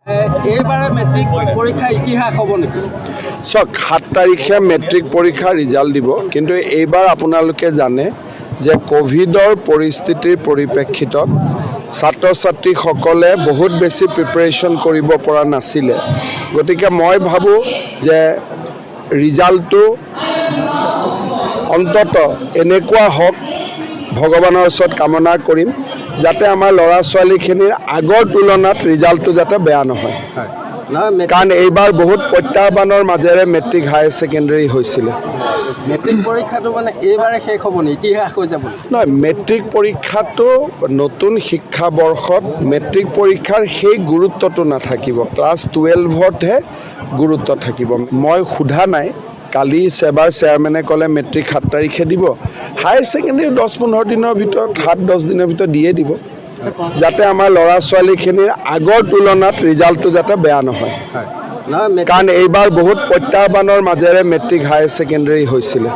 এইবাৰে matric পৰীক্ষা ইতিহাস হ'ব নেকি? চাওক 7 তাৰিখে মেট্ৰিক পৰীক্ষা ৰিজাল্ট দিব, কিন্তু এইবাৰ আপোনালোকে জানে যে কোভিডৰ পৰিস্থিতিৰ পৰিপ্ৰেক্ষিতত ছাত্ৰ ছাত্ৰীসকলে বহুত বেছি প্ৰিপাৰেশ্যন কৰিব পৰা নাছিলে। গতিকে মই ভাবোঁ যে ৰিজাল্টটো অন্তত এনেকুৱা হওক, ভগৱানৰ ওচৰত কামনা কৰিম যাতে আমাৰ ল'ৰা ছোৱালীখিনিৰ আগৰ তুলনাত ৰিজাল্টটো যাতে বেয়া নহয়। কাৰণ এইবাৰ বহুত প্ৰত্যাহ্বানৰ মাজেৰে মেট্ৰিক হায়াৰ ছেকেণ্ডেৰী হৈছিলে। মেট্ৰিক পৰীক্ষাটো মানে এইবাৰে শেষ হ'ব নি? ইতিহাস হৈ যাব? নহয়, মেট্ৰিক পৰীক্ষাটো নতুন শিক্ষাবৰ্ষত মেট্ৰিক পৰীক্ষাৰ সেই গুৰুত্বটো নাথাকিব, ক্লাছ 12তহে গুৰুত্ব থাকিব। মই সোধা নাই, কালি এবাৰ চেয়াৰমেনে ক'লে মেট্ৰিক 7 তাৰিখে দিব, হায়াৰ ছেকেণ্ডেৰী 10-15 দিনৰ ভিতৰত 7-10 দিনৰ ভিতৰত দিয়ে দিব, যাতে আমাৰ ল'ৰা ছোৱালীখিনিৰ আগৰ তুলনাত ৰিজাল্টটো যাতে বেয়া নহয়। কাৰণ এইবাৰ বহুত প্ৰত্যাহ্বানৰ মাজেৰে মেট্ৰিক হায়াৰ ছেকেণ্ডেৰী হৈছিলে।